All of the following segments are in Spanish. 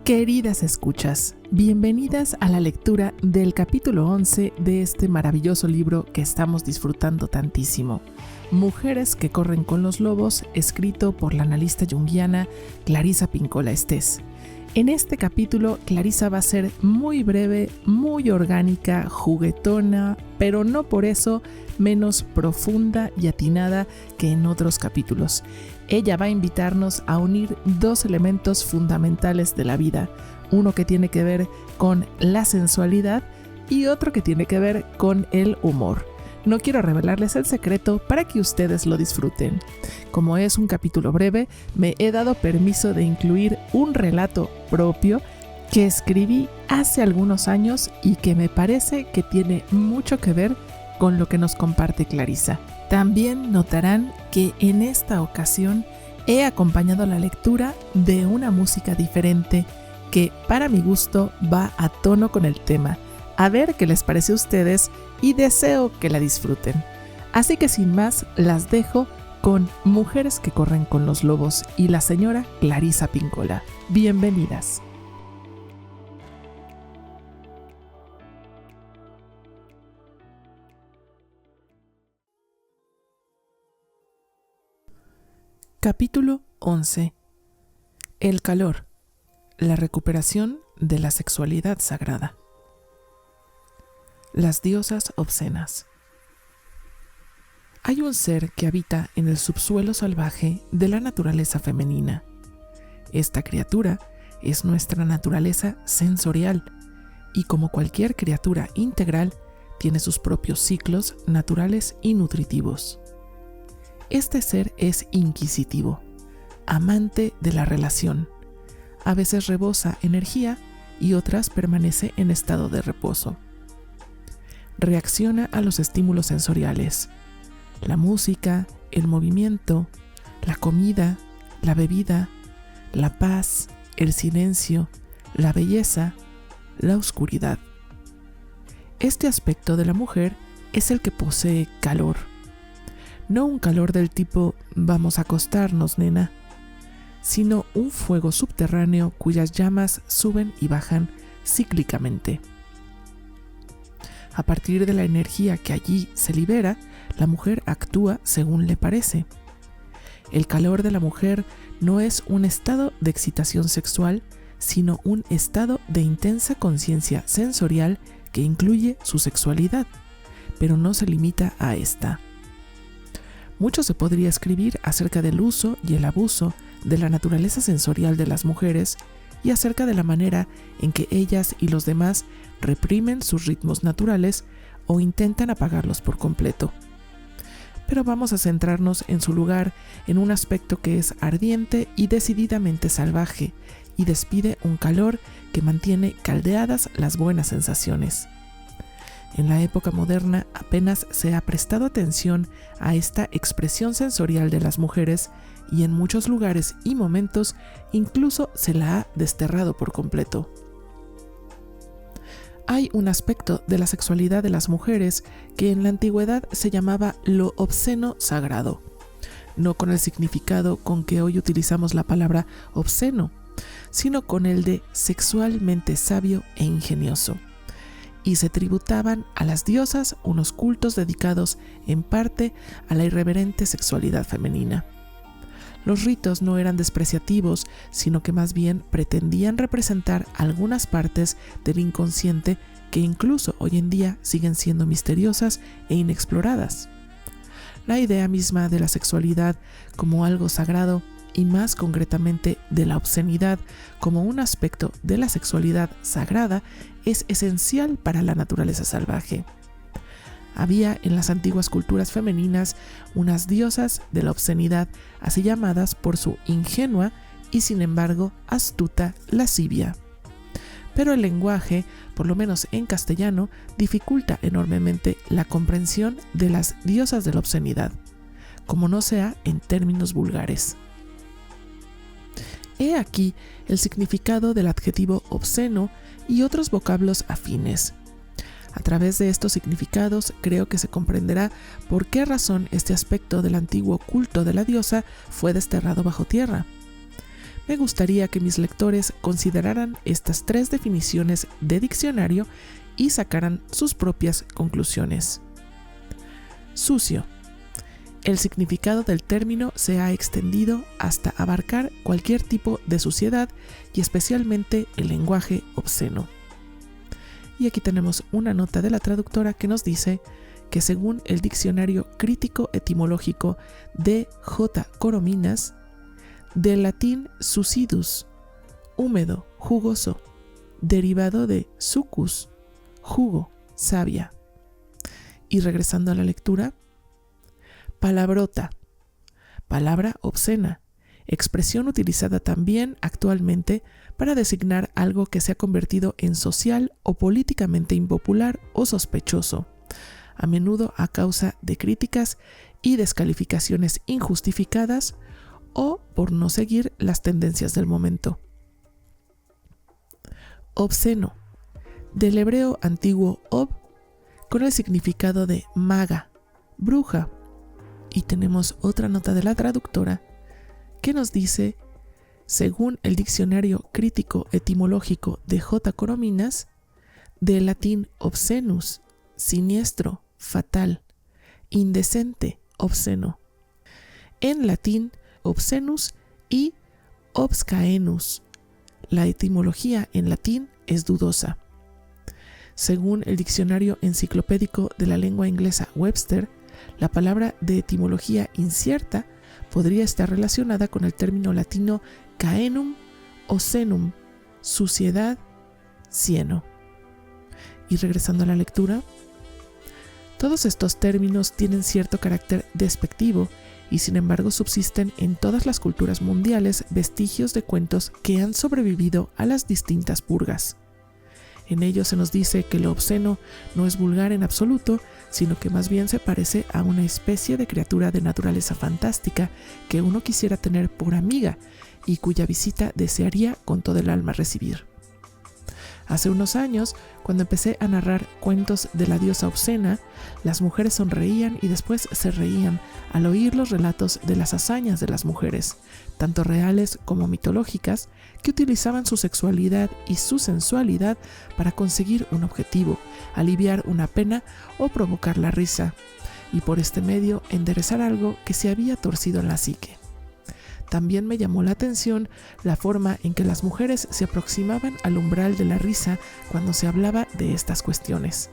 Queridas escuchas, bienvenidas a la lectura del capítulo 11 de este maravilloso libro que estamos disfrutando tantísimo, Mujeres que corren con los lobos, escrito por la analista junguiana Clarissa Pinkola Estés. En este capítulo, Clarissa va a ser muy breve, muy orgánica, juguetona, pero no por eso menos profunda y atinada que en otros capítulos. Ella va a invitarnos a unir dos elementos fundamentales de la vida, uno que tiene que ver con la sensualidad y otro que tiene que ver con el humor. No quiero revelarles el secreto para que ustedes lo disfruten. Como es un capítulo breve, me he dado permiso de incluir un relato propio que escribí hace algunos años y que me parece que tiene mucho que ver con lo que nos comparte Clarissa. También notarán que en esta ocasión he acompañado la lectura de una música diferente que, para mi gusto, va a tono con el tema. A ver qué les parece a ustedes y deseo que la disfruten. Así que sin más, las dejo con Mujeres que corren con los lobos y la señora Clarissa Pinkola. Bienvenidas. Capítulo 11. El calor. La recuperación de la sexualidad sagrada. Las diosas obscenas. Hay un ser que habita en el subsuelo salvaje de la naturaleza femenina. Esta criatura es nuestra naturaleza sensorial y, como cualquier criatura integral, tiene sus propios ciclos naturales y nutritivos. Este ser es inquisitivo, amante de la relación. A veces rebosa energía y otras permanece en estado de reposo. Reacciona a los estímulos sensoriales, la música, el movimiento, la comida, la bebida, la paz, el silencio, la belleza, la oscuridad. Este aspecto de la mujer es el que posee calor. No un calor del tipo vamos a acostarnos, nena, sino un fuego subterráneo cuyas llamas suben y bajan cíclicamente. A partir de la energía que allí se libera, la mujer actúa según le parece. El calor de la mujer no es un estado de excitación sexual, sino un estado de intensa conciencia sensorial que incluye su sexualidad, pero no se limita a esta. Mucho se podría escribir acerca del uso y el abuso de la naturaleza sensorial de las mujeres y acerca de la manera en que ellas y los demás reprimen sus ritmos naturales o intentan apagarlos por completo. Pero vamos a centrarnos en su lugar en un aspecto que es ardiente y decididamente salvaje y despide un calor que mantiene caldeadas las buenas sensaciones. En la época moderna apenas se ha prestado atención a esta expresión sensorial de las mujeres y en muchos lugares y momentos incluso se la ha desterrado por completo. Hay un aspecto de la sexualidad de las mujeres que en la antigüedad se llamaba lo obsceno sagrado, no con el significado con que hoy utilizamos la palabra obsceno, sino con el de sexualmente sabio e ingenioso. Y se tributaban a las diosas unos cultos dedicados en parte a la irreverente sexualidad femenina. Los ritos no eran despreciativos, sino que más bien pretendían representar algunas partes del inconsciente que incluso hoy en día siguen siendo misteriosas e inexploradas. La idea misma de la sexualidad como algo sagrado, y más concretamente de la obscenidad como un aspecto de la sexualidad sagrada, es esencial para la naturaleza salvaje. Había en las antiguas culturas femeninas unas diosas de la obscenidad, así llamadas por su ingenua y sin embargo astuta lascivia. Pero el lenguaje, por lo menos en castellano, dificulta enormemente la comprensión de las diosas de la obscenidad, como no sea en términos vulgares. He aquí el significado del adjetivo obsceno y otros vocablos afines. A través de estos significados creo que se comprenderá por qué razón este aspecto del antiguo culto de la diosa fue desterrado bajo tierra. Me gustaría que mis lectores consideraran estas 3 definiciones de diccionario y sacaran sus propias conclusiones. Sucio. El significado del término se ha extendido hasta abarcar cualquier tipo de suciedad y especialmente el lenguaje obsceno. Y aquí tenemos una nota de la traductora que nos dice que según el diccionario crítico etimológico de J. Corominas, del latín sucidus, húmedo, jugoso, derivado de succus, jugo, savia. Y regresando a la lectura, palabrota, palabra obscena, expresión utilizada también actualmente para designar algo que se ha convertido en social o políticamente impopular o sospechoso, a menudo a causa de críticas y descalificaciones injustificadas o por no seguir las tendencias del momento. Obsceno, del hebreo antiguo ob, con el significado de maga, bruja. Y tenemos otra nota de la traductora que nos dice, según el diccionario crítico etimológico de J. Corominas, del latín obscenus, siniestro, fatal, indecente, obsceno. En latín, obscenus y obscaenus. La etimología en latín es dudosa. Según el diccionario enciclopédico de la lengua inglesa Webster, la palabra de etimología incierta podría estar relacionada con el término latino caenum o senum, suciedad, cieno. Y regresando a la lectura, todos estos términos tienen cierto carácter despectivo y sin embargo subsisten en todas las culturas mundiales vestigios de cuentos que han sobrevivido a las distintas purgas. En ellos se nos dice que lo obsceno no es vulgar en absoluto, sino que más bien se parece a una especie de criatura de naturaleza fantástica que uno quisiera tener por amiga y cuya visita desearía con todo el alma recibir. Hace unos años, cuando empecé a narrar cuentos de la diosa obscena, las mujeres sonreían y después se reían al oír los relatos de las hazañas de las mujeres, tanto reales como mitológicas, que utilizaban su sexualidad y su sensualidad para conseguir un objetivo, aliviar una pena o provocar la risa, y por este medio enderezar algo que se había torcido en la psique. También me llamó la atención la forma en que las mujeres se aproximaban al umbral de la risa cuando se hablaba de estas cuestiones.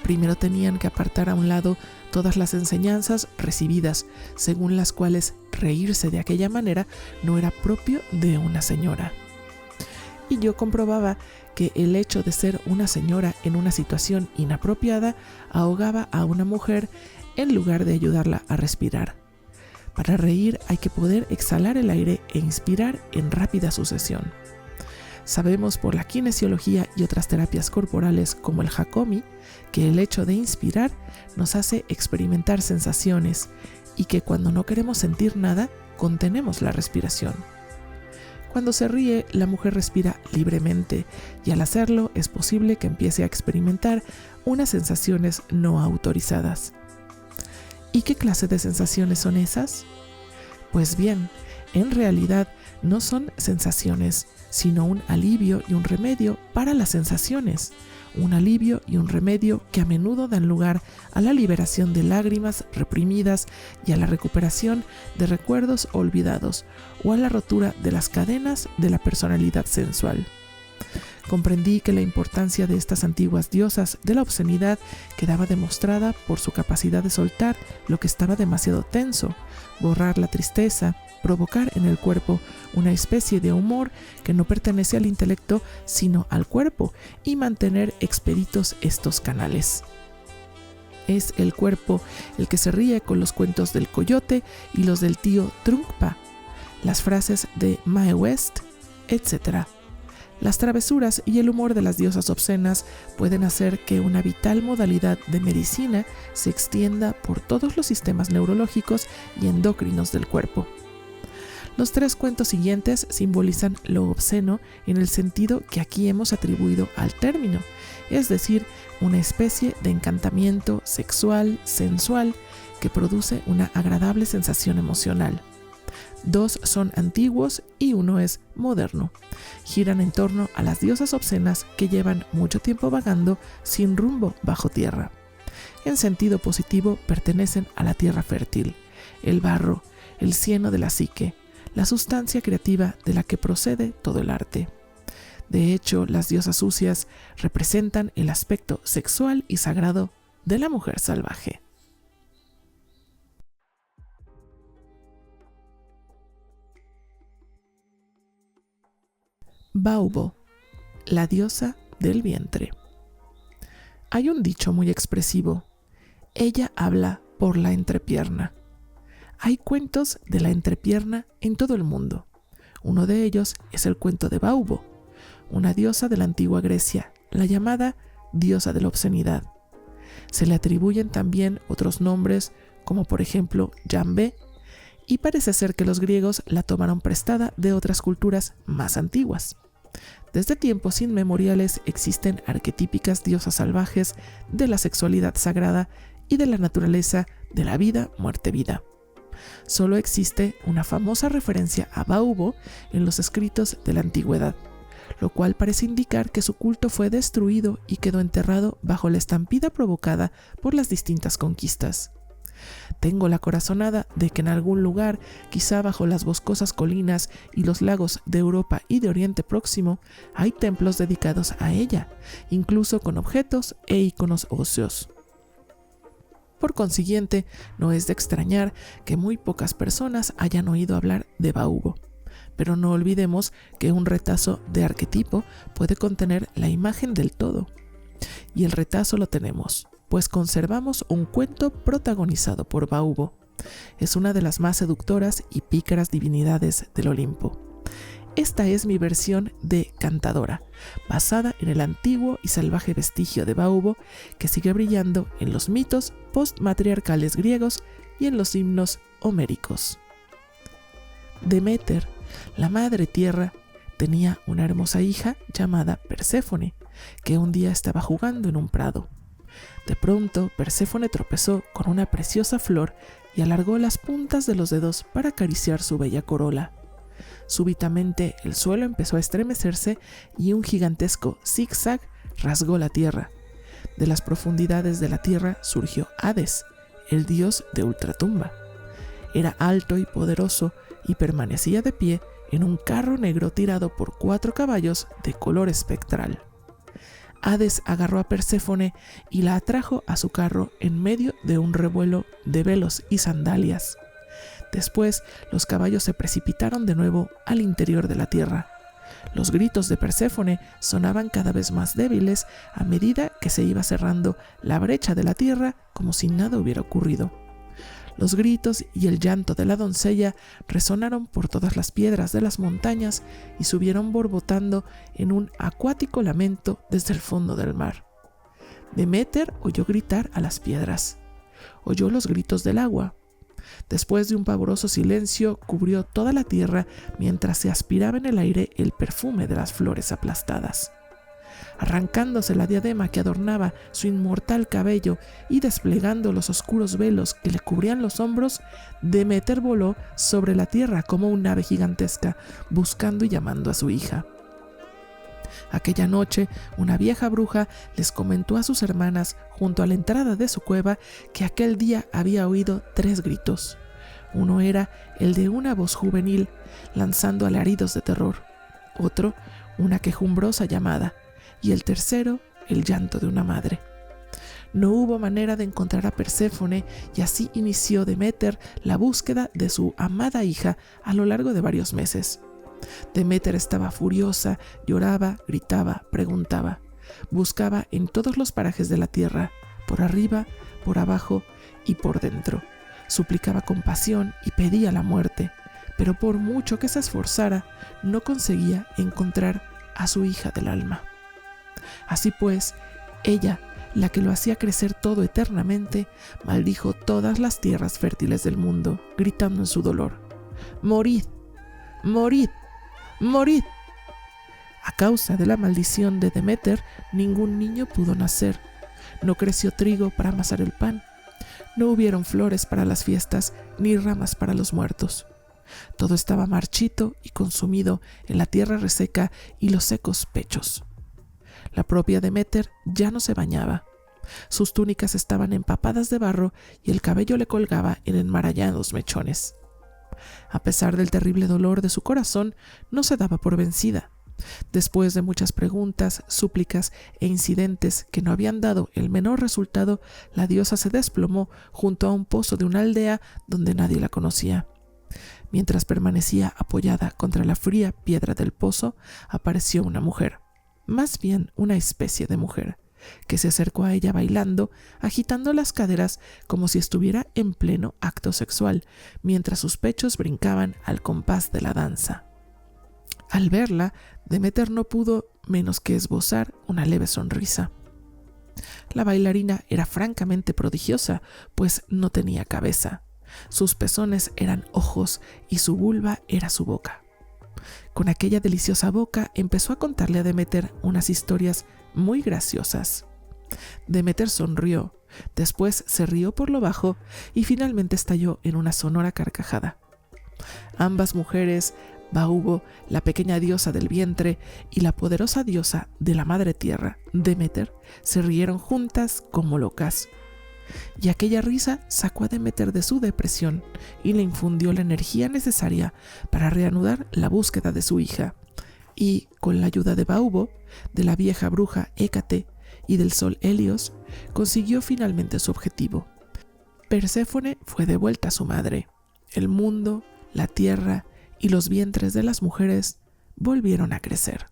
Primero tenían que apartar a un lado todas las enseñanzas recibidas, según las cuales reírse de aquella manera no era propio de una señora. Y yo comprobaba que el hecho de ser una señora en una situación inapropiada ahogaba a una mujer en lugar de ayudarla a respirar. Para reír hay que poder exhalar el aire e inspirar en rápida sucesión. Sabemos por la kinesiología y otras terapias corporales como el Hakomi que el hecho de inspirar nos hace experimentar sensaciones y que cuando no queremos sentir nada, contenemos la respiración. Cuando se ríe, la mujer respira libremente y al hacerlo es posible que empiece a experimentar unas sensaciones no autorizadas. ¿Y qué clase de sensaciones son esas? Pues bien, en realidad no son sensaciones, sino un alivio y un remedio para las sensaciones. Un alivio y un remedio que a menudo dan lugar a la liberación de lágrimas reprimidas y a la recuperación de recuerdos olvidados o a la rotura de las cadenas de la personalidad sensual. Comprendí que la importancia de estas antiguas diosas de la obscenidad quedaba demostrada por su capacidad de soltar lo que estaba demasiado tenso, borrar la tristeza, provocar en el cuerpo una especie de humor que no pertenece al intelecto sino al cuerpo y mantener expeditos estos canales. Es el cuerpo el que se ríe con los cuentos del coyote y los del tío Trunkpa, las frases de Mae West, etc. Las travesuras y el humor de las diosas obscenas pueden hacer que una vital modalidad de medicina se extienda por todos los sistemas neurológicos y endocrinos del cuerpo. Los 3 cuentos siguientes simbolizan lo obsceno en el sentido que aquí hemos atribuido al término, es decir, una especie de encantamiento sexual, sensual, que produce una agradable sensación emocional. 2 son antiguos y 1 es moderno. Giran en torno a las diosas obscenas que llevan mucho tiempo vagando sin rumbo bajo tierra. En sentido positivo pertenecen a la tierra fértil, el barro, el cieno de la psique, la sustancia creativa de la que procede todo el arte. De hecho, las diosas sucias representan el aspecto sexual y sagrado de la mujer salvaje. Baubo, la diosa del vientre. Hay un dicho muy expresivo: ella habla por la entrepierna. Hay cuentos de la entrepierna en todo el mundo. Uno de ellos es el cuento de Baubo, una diosa de la antigua Grecia, la llamada diosa de la obscenidad. Se le atribuyen también otros nombres, como por ejemplo Jambé, y parece ser que los griegos la tomaron prestada de otras culturas más antiguas. Desde tiempos inmemoriales existen arquetípicas diosas salvajes de la sexualidad sagrada y de la naturaleza de la vida, muerte, vida. Solo existe una famosa referencia a Baubo en los escritos de la antigüedad, lo cual parece indicar que su culto fue destruido y quedó enterrado bajo la estampida provocada por las distintas conquistas. Tengo la corazonada de que en algún lugar, quizá bajo las boscosas colinas y los lagos de Europa y de Oriente Próximo, hay templos dedicados a ella, incluso con objetos e iconos óseos. Por consiguiente, no es de extrañar que muy pocas personas hayan oído hablar de Baubo. Pero no olvidemos que un retazo de arquetipo puede contener la imagen del todo. Y el retazo lo tenemos, pues conservamos un cuento protagonizado por Baubo. Es una de las más seductoras y pícaras divinidades del Olimpo. Esta es mi versión de Cantadora, basada en el antiguo y salvaje vestigio de Baubo que sigue brillando en los mitos postmatriarcales griegos y en los himnos homéricos. Deméter, la madre tierra, tenía una hermosa hija llamada Perséfone, que un día estaba jugando en un prado. De pronto, Perséfone tropezó con una preciosa flor y alargó las puntas de los dedos para acariciar su bella corola. Súbitamente el suelo empezó a estremecerse y un gigantesco zigzag rasgó la tierra. De las profundidades de la tierra surgió Hades, el dios de ultratumba. Era alto y poderoso y permanecía de pie en un carro negro tirado por 4 caballos de color espectral. Hades agarró a Perséfone y la atrajo a su carro en medio de un revuelo de velos y sandalias. Después, los caballos se precipitaron de nuevo al interior de la tierra. Los gritos de Perséfone sonaban cada vez más débiles a medida que se iba cerrando la brecha de la tierra como si nada hubiera ocurrido. Los gritos y el llanto de la doncella resonaron por todas las piedras de las montañas y subieron borbotando en un acuático lamento desde el fondo del mar. Deméter oyó gritar a las piedras. Oyó los gritos del agua. Después de un pavoroso silencio, cubrió toda la tierra mientras se aspiraba en el aire el perfume de las flores aplastadas. Arrancándose la diadema que adornaba su inmortal cabello y desplegando los oscuros velos que le cubrían los hombros, Deméter voló sobre la tierra como un ave gigantesca, buscando y llamando a su hija. Aquella noche, una vieja bruja les comentó a sus hermanas junto a la entrada de su cueva que aquel día había oído 3 gritos. Uno era el de una voz juvenil lanzando alaridos de terror, otro una quejumbrosa llamada, y el tercero el llanto de una madre. No hubo manera de encontrar a Perséfone y así inició Deméter la búsqueda de su amada hija a lo largo de varios meses. Deméter estaba furiosa, lloraba, gritaba, preguntaba. Buscaba en todos los parajes de la tierra, por arriba, por abajo y por dentro. Suplicaba compasión y pedía la muerte, pero por mucho que se esforzara, no conseguía encontrar a su hija del alma. Así pues, ella, la que lo hacía crecer todo eternamente, maldijo todas las tierras fértiles del mundo, gritando en su dolor: «¡Morid! ¡Morid! ¡Morid!». A causa de la maldición de Deméter, ningún niño pudo nacer. No creció trigo para amasar el pan. No hubieron flores para las fiestas, ni ramas para los muertos. Todo estaba marchito y consumido en la tierra reseca y los secos pechos. La propia Deméter ya no se bañaba. Sus túnicas estaban empapadas de barro y el cabello le colgaba en enmarañados mechones. A pesar del terrible dolor de su corazón, no se daba por vencida. Después de muchas preguntas, súplicas e incidentes que no habían dado el menor resultado, la diosa se desplomó junto a un pozo de una aldea donde nadie la conocía. Mientras permanecía apoyada contra la fría piedra del pozo, apareció una mujer, más bien una especie de mujer, que se acercó a ella bailando, agitando las caderas como si estuviera en pleno acto sexual, mientras sus pechos brincaban al compás de la danza. Al verla, Deméter no pudo menos que esbozar una leve sonrisa. La bailarina era francamente prodigiosa, pues no tenía cabeza. Sus pezones eran ojos y su vulva era su boca. Con aquella deliciosa boca empezó a contarle a Deméter unas historias muy graciosas. Deméter sonrió, después se rió por lo bajo y finalmente estalló en una sonora carcajada. Ambas mujeres, Baubo, la pequeña diosa del vientre, y la poderosa diosa de la madre tierra, Deméter, se rieron juntas como locas. Y aquella risa sacó a Deméter de su depresión y le infundió la energía necesaria para reanudar la búsqueda de su hija. Y, con la ayuda de Baubo, de la vieja bruja Hécate y del sol Helios, consiguió finalmente su objetivo. Perséfone fue devuelta a su madre. El mundo, la tierra y los vientres de las mujeres volvieron a crecer.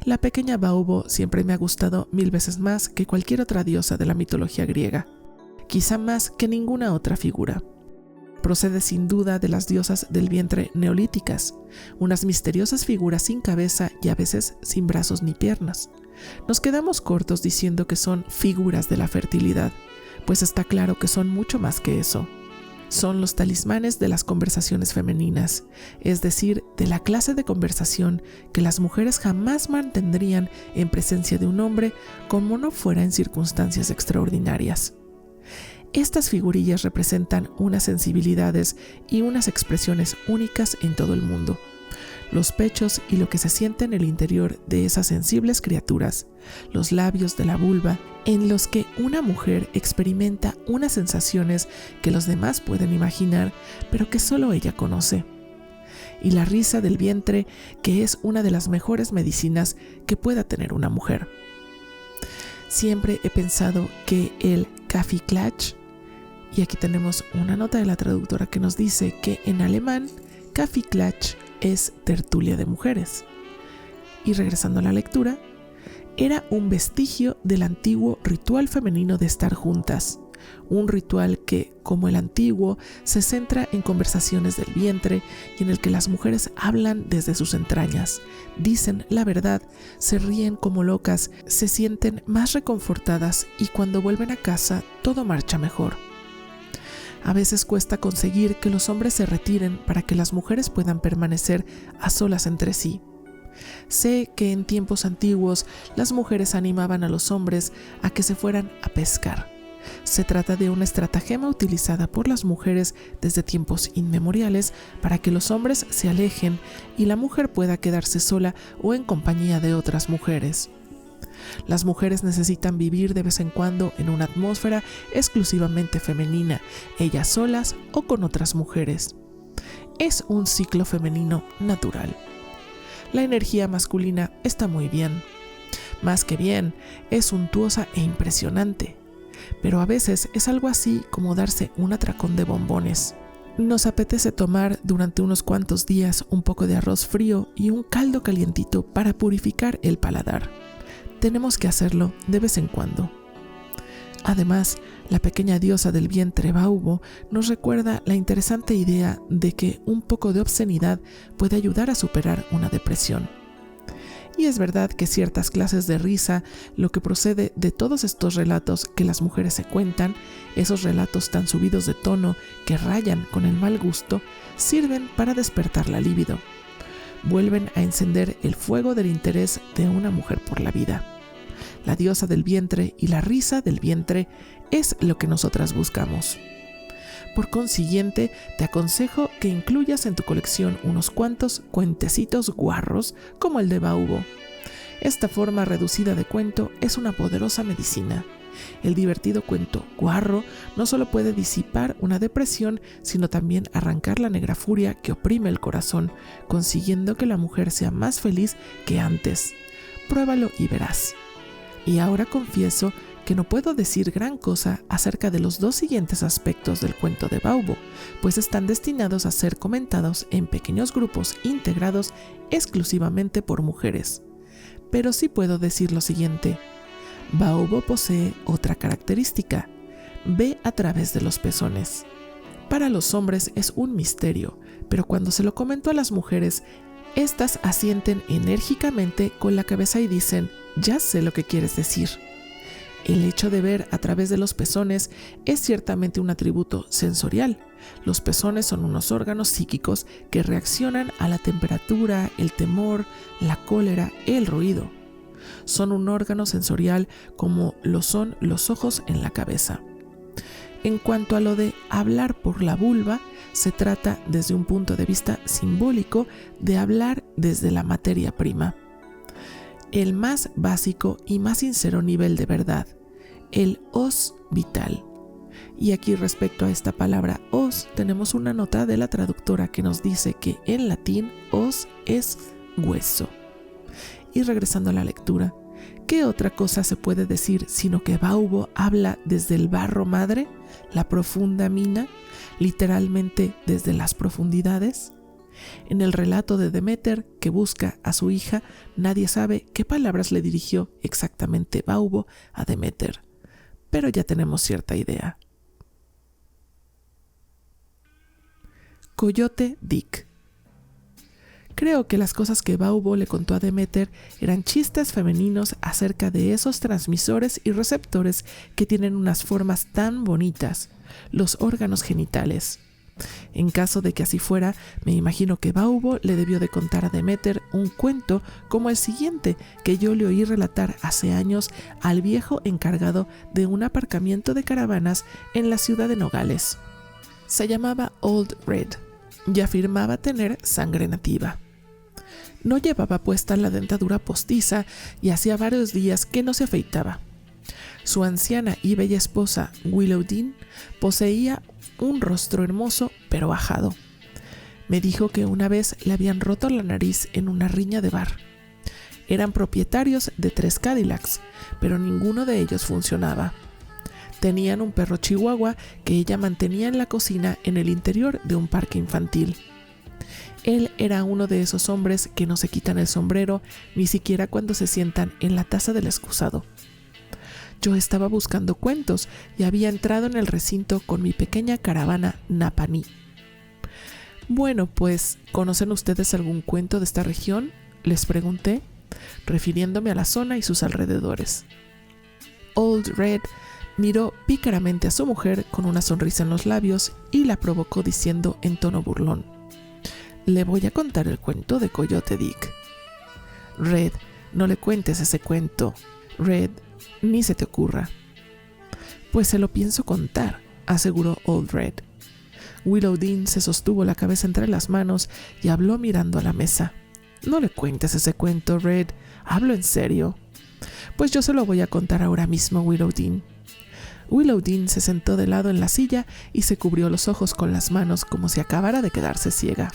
La pequeña Baubo siempre me ha gustado 1000 veces más que cualquier otra diosa de la mitología griega, quizá más que ninguna otra figura. Procede sin duda de las diosas del vientre neolíticas, unas misteriosas figuras sin cabeza y a veces sin brazos ni piernas. Nos quedamos cortos diciendo que son figuras de la fertilidad, pues está claro que son mucho más que eso. Son los talismanes de las conversaciones femeninas, es decir, de la clase de conversación que las mujeres jamás mantendrían en presencia de un hombre como no fuera en circunstancias extraordinarias. Estas figurillas representan unas sensibilidades y unas expresiones únicas en todo el mundo. Los pechos y lo que se siente en el interior de esas sensibles criaturas, los labios de la vulva, en los que una mujer experimenta unas sensaciones que los demás pueden imaginar, pero que solo ella conoce. Y la risa del vientre, que es una de las mejores medicinas que pueda tener una mujer. Siempre he pensado que el Kaffeeklatsch, y aquí tenemos una nota de la traductora que nos dice que en alemán Kaffeeklatsch es tertulia de mujeres. Y regresando a la lectura, era un vestigio del antiguo ritual femenino de estar juntas, un ritual que, como el antiguo, se centra en conversaciones del vientre y en el que las mujeres hablan desde sus entrañas, dicen la verdad, se ríen como locas, se sienten más reconfortadas y cuando vuelven a casa todo marcha mejor. A veces cuesta conseguir que los hombres se retiren para que las mujeres puedan permanecer a solas entre sí. Sé que en tiempos antiguos las mujeres animaban a los hombres a que se fueran a pescar. Se trata de una estratagema utilizada por las mujeres desde tiempos inmemoriales para que los hombres se alejen y la mujer pueda quedarse sola o en compañía de otras mujeres. Las mujeres necesitan vivir de vez en cuando en una atmósfera exclusivamente femenina, ellas solas o con otras mujeres. Es un ciclo femenino natural. La energía masculina está muy bien. Más que bien, es suntuosa e impresionante. Pero a veces es algo así como darse un atracón de bombones. Nos apetece tomar durante unos cuantos días un poco de arroz frío y un caldo calientito para purificar el paladar. Tenemos que hacerlo de vez en cuando. Además, la pequeña diosa del vientre Baubo nos recuerda la interesante idea de que un poco de obscenidad puede ayudar a superar una depresión. Y es verdad que ciertas clases de risa, lo que procede de todos estos relatos que las mujeres se cuentan, esos relatos tan subidos de tono que rayan con el mal gusto, sirven para despertar la libido. Vuelven a encender el fuego del interés de una mujer por la vida. la diosa del vientre y la risa del vientre es lo que nosotras buscamos. Por consiguiente, te aconsejo que incluyas en tu colección unos cuantos cuentecitos guarros como el de Baubo. Esta forma reducida de cuento es una poderosa medicina. El divertido cuento guarro no solo puede disipar una depresión, sino también arrancar la negra furia que oprime el corazón, consiguiendo que la mujer sea más feliz que antes. Pruébalo y verás. Y ahora confieso que no puedo decir gran cosa acerca de los dos siguientes aspectos del cuento de Baubo, pues están destinados a ser comentados en pequeños grupos integrados exclusivamente por mujeres. Pero sí puedo decir lo siguiente: Baubo posee otra característica: ve a través de los pezones. Para los hombres es un misterio, pero cuando se lo comento a las mujeres, estas asienten enérgicamente con la cabeza y dicen: ya sé lo que quieres decir. El hecho de ver a través de los pezones es ciertamente un atributo sensorial. Los pezones son unos órganos psíquicos que reaccionan a la temperatura, el temor, la cólera, el ruido. Son un órgano sensorial como lo son los ojos en la cabeza. En cuanto a lo de hablar por la vulva, se trata desde un punto de vista simbólico de hablar desde la materia prima. El más básico y más sincero nivel de verdad, el os vital. Y aquí respecto a esta palabra os, tenemos una nota de la traductora que nos dice que en latín os es hueso. Y regresando a la lectura, ¿qué otra cosa se puede decir sino que Baubo habla desde el barro madre, la profunda mina, literalmente desde las profundidades? En el relato de Deméter, que busca a su hija, nadie sabe qué palabras le dirigió exactamente Baubo a Deméter, pero ya tenemos cierta idea. Coyote Dick. Creo que las cosas que Baubo le contó a Deméter eran chistes femeninos acerca de esos transmisores y receptores que tienen unas formas tan bonitas, los órganos genitales. En caso de que así fuera, me imagino que Baubo le debió de contar a Deméter un cuento como el siguiente que yo le oí relatar hace años al viejo encargado de un aparcamiento de caravanas en la ciudad de Nogales. Se llamaba Old Red y afirmaba tener sangre nativa. No llevaba puesta la dentadura postiza y hacía varios días que no se afeitaba. Su anciana y bella esposa, Willow Dean, poseía un rostro hermoso pero ajado. Me dijo que una vez le habían roto la nariz en una riña de bar. Eran propietarios de 3 Cadillacs, pero ninguno de ellos funcionaba. Tenían un perro chihuahua que ella mantenía en la cocina en el interior de un parque infantil. Él era uno de esos hombres que no se quitan el sombrero ni siquiera cuando se sientan en la taza del excusado. Yo estaba buscando cuentos y había entrado en el recinto con mi pequeña caravana Napaní. Bueno, pues, ¿conocen ustedes algún cuento de esta región?, les pregunté, refiriéndome a la zona y sus alrededores. Old Red miró pícaramente a su mujer con una sonrisa en los labios y la provocó diciendo en tono burlón: «Le voy a contar el cuento de Coyote Dick». «Red, no le cuentes ese cuento. Red, ni se te ocurra». «Pues se lo pienso contar», aseguró Old Red. Willow Dean se sostuvo la cabeza entre las manos y habló mirando a la mesa. «No le cuentes ese cuento, Red. Hablo en serio». «Pues yo se lo voy a contar ahora mismo, Willow Dean». Willow Dean se sentó de lado en la silla y se cubrió los ojos con las manos como si acabara de quedarse ciega.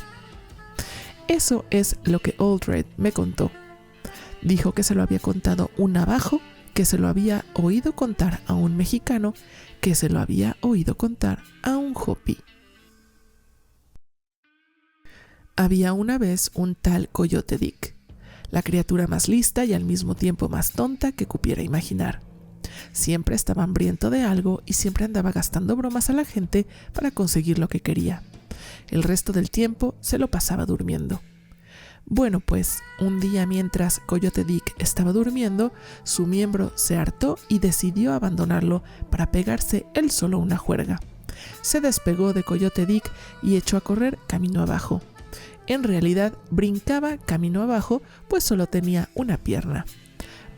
Eso es lo que Old Red me contó. Dijo que se lo había contado un navajo, que se lo había oído contar a un mexicano, que se lo había oído contar a un hopi. Había una vez un tal Coyote Dick, la criatura más lista y al mismo tiempo más tonta que cupiera imaginar. Siempre estaba hambriento de algo y siempre andaba gastando bromas a la gente para conseguir lo que quería. El resto del tiempo se lo pasaba durmiendo. Bueno, pues, un día mientras Coyote Dick estaba durmiendo, su miembro se hartó y decidió abandonarlo para pegarse él solo una juerga. Se despegó de Coyote Dick y echó a correr camino abajo. En realidad, brincaba camino abajo, pues solo tenía una pierna.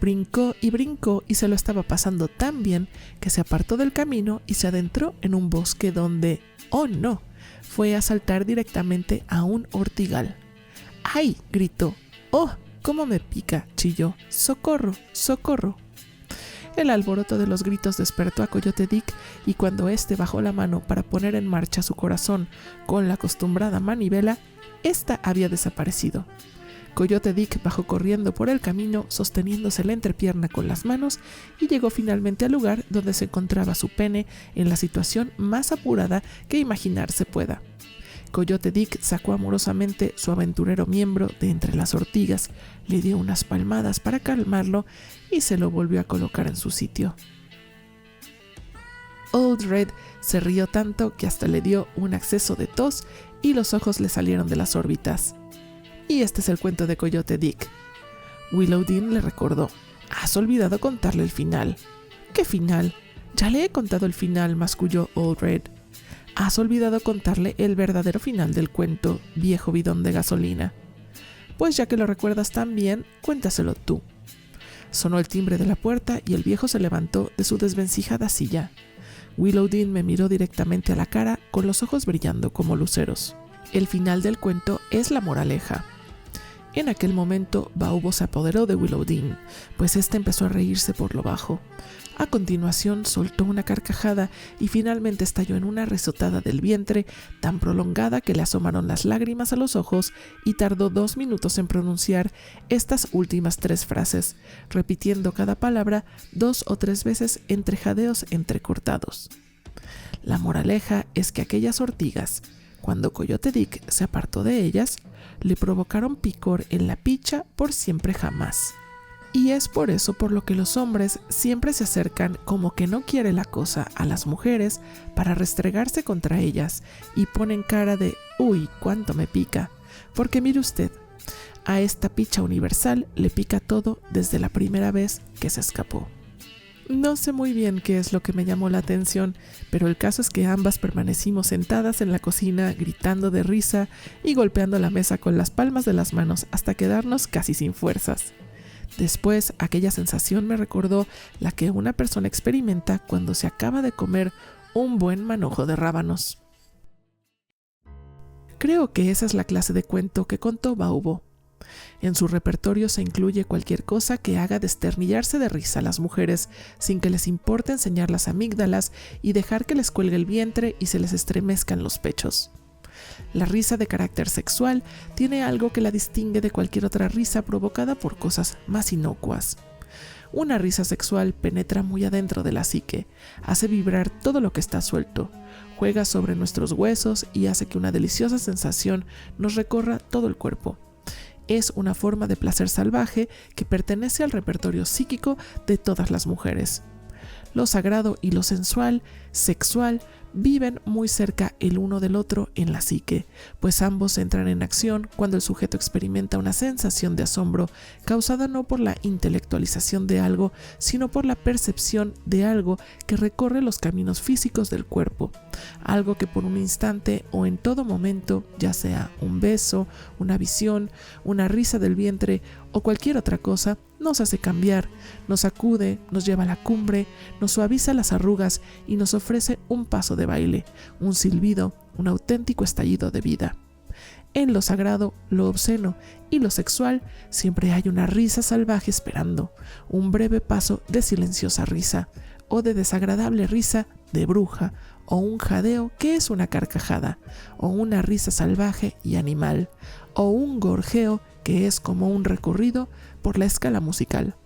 Brincó y se lo estaba pasando tan bien que se apartó del camino y se adentró en un bosque donde, ¡oh no!, fue a saltar directamente a un ortigal. ¡Ay!, gritó. ¡Oh, cómo me pica!, chilló. ¡Socorro, socorro! El alboroto de los gritos despertó a Coyote Dick y cuando éste bajó la mano para poner en marcha su corazón con la acostumbrada manivela, ésta había desaparecido. Coyote Dick bajó corriendo por el camino sosteniéndose la entrepierna con las manos y llegó finalmente al lugar donde se encontraba su pene en la situación más apurada que imaginarse pueda. Coyote Dick sacó amorosamente su aventurero miembro de entre las ortigas, le dio unas palmadas para calmarlo y se lo volvió a colocar en su sitio. Old Red se rió tanto que hasta le dio un acceso de tos y los ojos le salieron de las órbitas. Y este es el cuento de Coyote Dick. Willow Dean le recordó: «Has olvidado contarle el final». «¿Qué final? Ya le he contado el final», masculló Old Red. «Has olvidado contarle el verdadero final del cuento, viejo bidón de gasolina». «Pues ya que lo recuerdas tan bien, cuéntaselo tú». Sonó el timbre de la puerta y el viejo se levantó de su desvencijada silla. Willow Dean me miró directamente a la cara con los ojos brillando como luceros. El final del cuento es la moraleja. En aquel momento, Baubo se apoderó de Willow Dean, pues éste empezó a reírse por lo bajo. A continuación, soltó una carcajada y finalmente estalló en una risotada del vientre tan prolongada que le asomaron las lágrimas a los ojos y tardó 2 minutos en pronunciar estas últimas 3 frases, repitiendo cada palabra 2 o 3 veces entre jadeos entrecortados. La moraleja es que aquellas ortigas, cuando Coyote Dick se apartó de ellas, le provocaron picor en la picha por siempre jamás. Y es por eso por lo que los hombres siempre se acercan como que no quiere la cosa a las mujeres para restregarse contra ellas y ponen cara de «Uy, cuánto me pica», porque mire usted, a esta picha universal le pica todo desde la primera vez que se escapó. No sé muy bien qué es lo que me llamó la atención, pero el caso es que ambas permanecimos sentadas en la cocina gritando de risa y golpeando la mesa con las palmas de las manos hasta quedarnos casi sin fuerzas. Después, aquella sensación me recordó la que una persona experimenta cuando se acaba de comer un buen manojo de rábanos. Creo que esa es la clase de cuento que contó Baubo. En su repertorio se incluye cualquier cosa que haga desternillarse de risa a las mujeres sin que les importe enseñar las amígdalas y dejar que les cuelgue el vientre y se les estremezcan los pechos. La risa de carácter sexual tiene algo que la distingue de cualquier otra risa provocada por cosas más inocuas. Una risa sexual penetra muy adentro de la psique, hace vibrar todo lo que está suelto, juega sobre nuestros huesos y hace que una deliciosa sensación nos recorra todo el cuerpo. Es una forma de placer salvaje que pertenece al repertorio psíquico de todas las mujeres. Lo sagrado y lo sensual, sexual, viven muy cerca el uno del otro en la psique, pues ambos entran en acción cuando el sujeto experimenta una sensación de asombro causada no por la intelectualización de algo, sino por la percepción de algo que recorre los caminos físicos del cuerpo, algo que por un instante o en todo momento, ya sea un beso, una visión, una risa del vientre o cualquier otra cosa, nos hace cambiar, nos sacude, nos lleva a la cumbre, nos suaviza las arrugas y nos ofrece un paso de baile, un silbido, un auténtico estallido de vida. En lo sagrado, lo obsceno y lo sexual siempre hay una risa salvaje esperando, un breve paso de silenciosa risa o de desagradable risa de bruja o un jadeo que es una carcajada o una risa salvaje y animal o un gorjeo que es como un recorrido por la escala musical.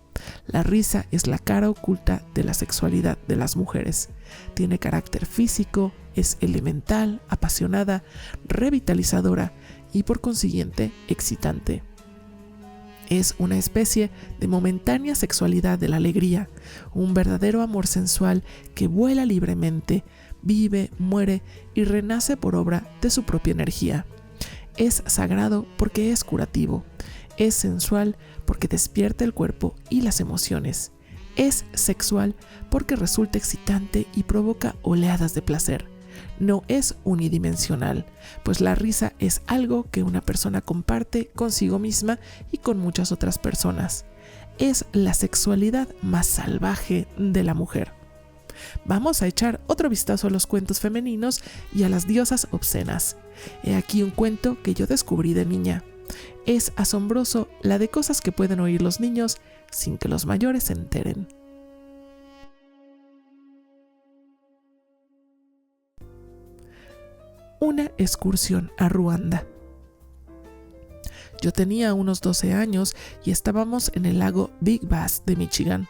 La risa es la cara oculta de la sexualidad de las mujeres. Tiene carácter físico, es elemental, apasionada, revitalizadora y por consiguiente excitante. Es una especie de momentánea sexualidad de la alegría, un verdadero amor sensual que vuela libremente, vive, muere y renace por obra de su propia energía. Es sagrado porque es curativo. Es sensual porque despierta el cuerpo y las emociones. Es sexual porque resulta excitante y provoca oleadas de placer. No es unidimensional, pues la risa es algo que una persona comparte consigo misma y con muchas otras personas. es la sexualidad más salvaje de la mujer. Vamos a echar otro vistazo a los cuentos femeninos y a las diosas obscenas. He aquí un cuento que yo descubrí de niña. Es asombroso la de cosas que pueden oír los niños sin que los mayores se enteren. Una excursión a Ruanda. Yo tenía unos 12 años y estábamos en el lago Big Bass de Michigan.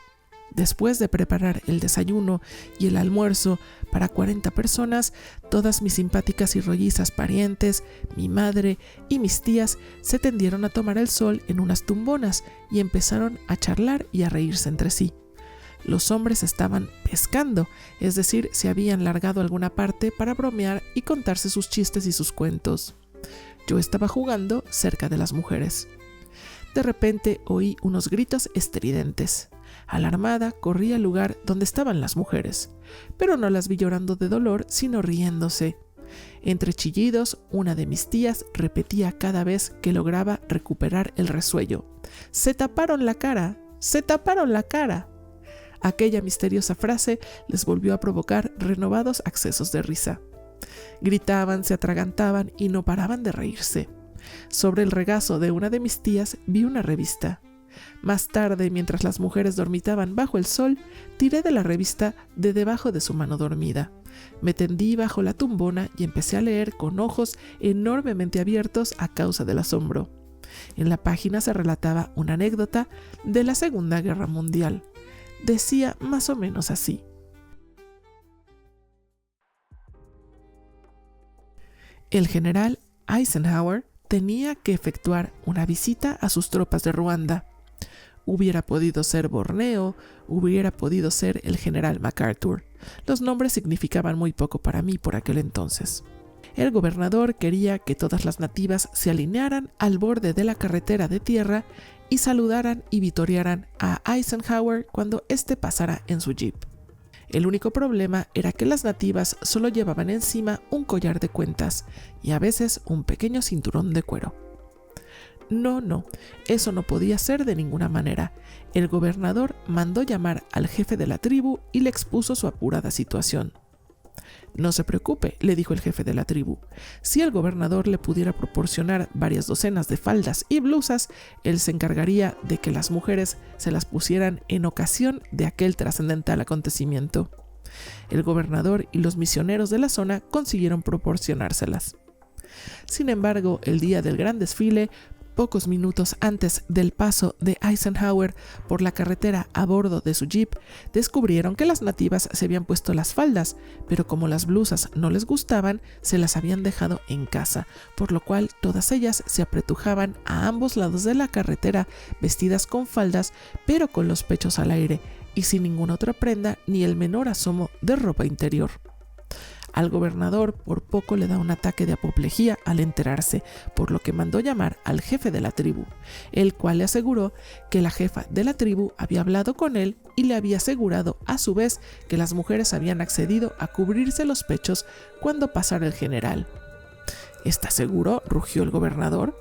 Después de preparar el desayuno y el almuerzo para 40 personas, todas mis simpáticas y rollizas parientes, mi madre y mis tías se tendieron a tomar el sol en unas tumbonas y empezaron a charlar y a reírse entre sí. Los hombres estaban pescando, es decir, se habían largado a alguna parte para bromear y contarse sus chistes y sus cuentos. Yo estaba jugando cerca de las mujeres. De repente oí unos gritos estridentes. Alarmada, corrí al lugar donde estaban las mujeres, pero no las vi llorando de dolor, sino riéndose. Entre chillidos, una de mis tías repetía cada vez que lograba recuperar el resuello: ¡Se taparon la cara! ¡Se taparon la cara! Aquella misteriosa frase les volvió a provocar renovados accesos de risa. Gritaban, se atragantaban y no paraban de reírse. Sobre el regazo de una de mis tías vi una revista. Más tarde, mientras las mujeres dormitaban bajo el sol, tiré de la revista de debajo de su mano dormida. Me tendí bajo la tumbona y empecé a leer con ojos enormemente abiertos a causa del asombro. En la página se relataba una anécdota de la Segunda Guerra Mundial. Decía más o menos así: el general Eisenhower tenía que efectuar una visita a sus tropas de Ruanda. Hubiera podido ser Borneo, hubiera podido ser el general MacArthur. Los nombres significaban muy poco para mí por aquel entonces. El gobernador quería que todas las nativas se alinearan al borde de la carretera de tierra y saludaran y vitorearan a Eisenhower cuando éste pasara en su jeep. El único problema era que las nativas solo llevaban encima un collar de cuentas y a veces un pequeño cinturón de cuero. No, eso no podía ser de ninguna manera. El gobernador mandó llamar al jefe de la tribu y le expuso su apurada situación. No se preocupe, le dijo el jefe de la tribu. Si el gobernador le pudiera proporcionar varias docenas de faldas y blusas, él se encargaría de que las mujeres se las pusieran en ocasión de aquel trascendental acontecimiento. El gobernador y los misioneros de la zona consiguieron proporcionárselas. Sin embargo, el día del gran desfile, pocos minutos antes del paso de Eisenhower por la carretera a bordo de su jeep, descubrieron que las nativas se habían puesto las faldas, pero como las blusas no les gustaban, se las habían dejado en casa, por lo cual todas ellas se apretujaban a ambos lados de la carretera, vestidas con faldas, pero con los pechos al aire y sin ninguna otra prenda ni el menor asomo de ropa interior. Al gobernador por poco le da un ataque de apoplejía al enterarse, por lo que mandó llamar al jefe de la tribu, el cual le aseguró que la jefa de la tribu había hablado con él y le había asegurado a su vez que las mujeres habían accedido a cubrirse los pechos cuando pasara el general. ¿Estás seguro?, rugió el gobernador.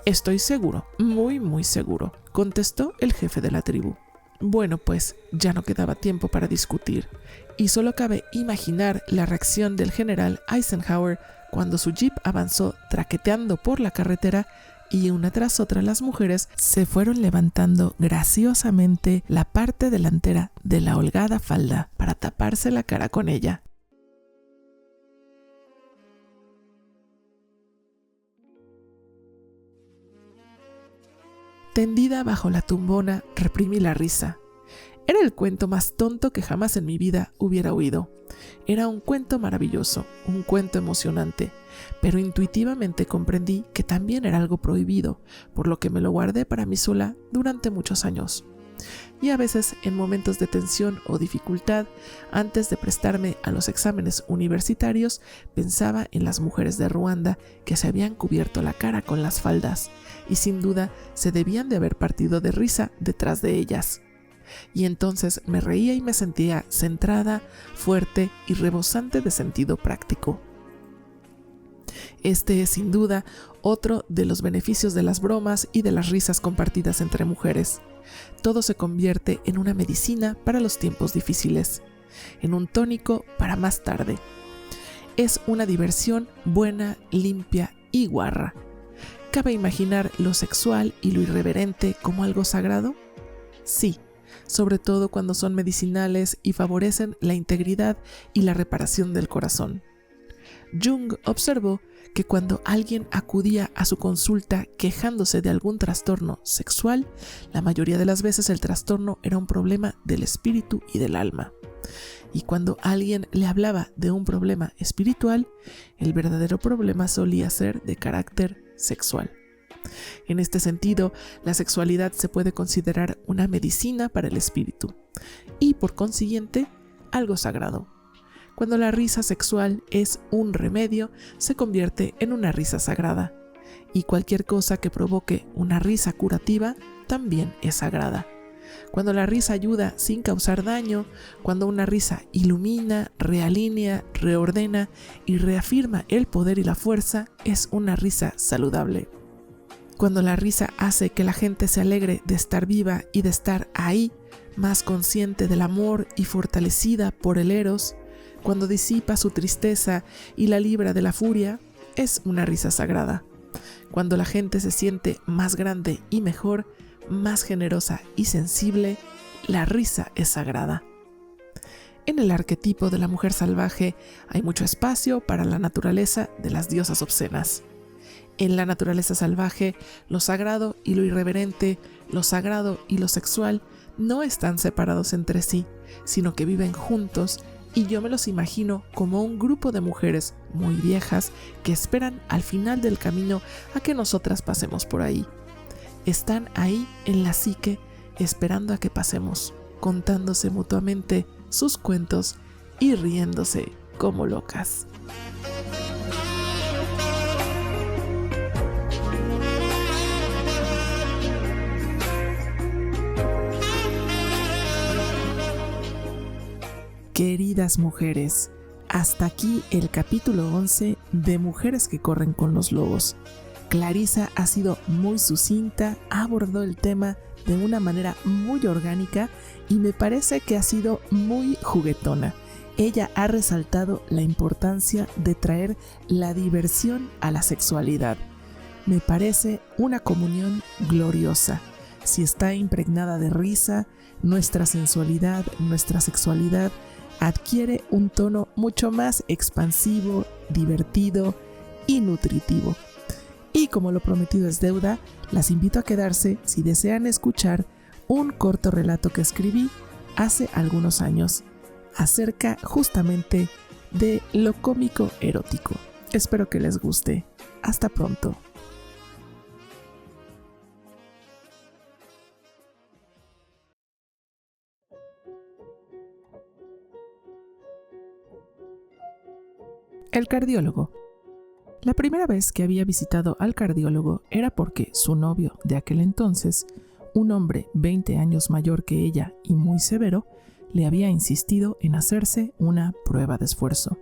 Estoy seguro, muy seguro, contestó el jefe de la tribu. Bueno, pues ya no quedaba tiempo para discutir, y solo cabe imaginar la reacción del general Eisenhower cuando su jeep avanzó traqueteando por la carretera y una tras otra las mujeres se fueron levantando graciosamente la parte delantera de la holgada falda para taparse la cara con ella. Tendida bajo la tumbona, reprimí la risa. Era el cuento más tonto que jamás en mi vida hubiera oído. Era un cuento maravilloso, un cuento emocionante, pero intuitivamente comprendí que también era algo prohibido, por lo que me lo guardé para mí sola durante muchos años. Y a veces, en momentos de tensión o dificultad, antes de prestarme a los exámenes universitarios, pensaba en las mujeres de Ruanda que se habían cubierto la cara con las faldas, y sin duda se debían de haber partido de risa detrás de ellas. Y entonces me reía y me sentía centrada, fuerte y rebosante de sentido práctico. Este es sin duda otro de los beneficios de las bromas y de las risas compartidas entre mujeres. Todo se convierte en una medicina para los tiempos difíciles, en un tónico para más tarde. Es una diversión buena, limpia y guarra. ¿Cabe imaginar lo sexual y lo irreverente como algo sagrado? Sí, sobre todo cuando son medicinales y favorecen la integridad y la reparación del corazón. Jung observó que cuando alguien acudía a su consulta quejándose de algún trastorno sexual, la mayoría de las veces el trastorno era un problema del espíritu y del alma. Y cuando alguien le hablaba de un problema espiritual, el verdadero problema solía ser de carácter sexual. En este sentido, la sexualidad se puede considerar una medicina para el espíritu y, por consiguiente, algo sagrado. Cuando la risa sexual es un remedio, se convierte en una risa sagrada, y cualquier cosa que provoque una risa curativa también es sagrada. Cuando la risa ayuda sin causar daño, cuando una risa ilumina, realinea, reordena y reafirma el poder y la fuerza, es una risa saludable. Cuando la risa hace que la gente se alegre de estar viva y de estar ahí, más consciente del amor y fortalecida por el eros, cuando disipa su tristeza y la libra de la furia, es una risa sagrada. Cuando la gente se siente más grande y mejor, más generosa y sensible, la risa es sagrada. En el arquetipo de la mujer salvaje hay mucho espacio para la naturaleza de las diosas obscenas. En la naturaleza salvaje, lo sagrado y lo irreverente, lo sagrado y lo sexual no están separados entre sí, sino que viven juntos, y yo me los imagino como un grupo de mujeres muy viejas que esperan al final del camino a que nosotras pasemos por ahí. Están ahí en la psique esperando a que pasemos, contándose mutuamente sus cuentos y riéndose como locas. Queridas mujeres, hasta aquí el capítulo 11 de Mujeres que corren con los lobos. Clarisa ha sido muy sucinta, abordó el tema de una manera muy orgánica y me parece que ha sido muy juguetona. Ella ha resaltado la importancia de traer la diversión a la sexualidad. Me parece una comunión gloriosa. Si está impregnada de risa, nuestra sensualidad, nuestra sexualidad adquiere un tono mucho más expansivo, divertido y nutritivo. Y como lo prometido es deuda, las invito a quedarse si desean escuchar un corto relato que escribí hace algunos años acerca justamente de lo cómico erótico. Espero que les guste. Hasta pronto. El cardiólogo. La primera vez que había visitado al cardiólogo era porque su novio de aquel entonces, un hombre 20 años mayor que ella y muy severo, le había insistido en hacerse una prueba de esfuerzo.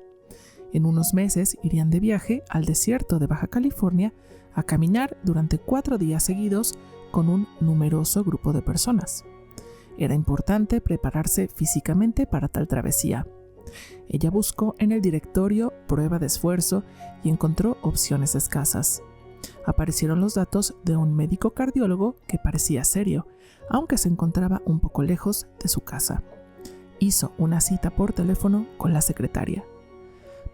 En unos meses irían de viaje al desierto de Baja California a caminar durante 4 días seguidos con un numeroso grupo de personas. Era importante prepararse físicamente para tal travesía. Ella buscó en el directorio prueba de esfuerzo y encontró opciones escasas. Aparecieron los datos de un médico cardiólogo que parecía serio, aunque se encontraba un poco lejos de su casa. Hizo una cita por teléfono con la secretaria.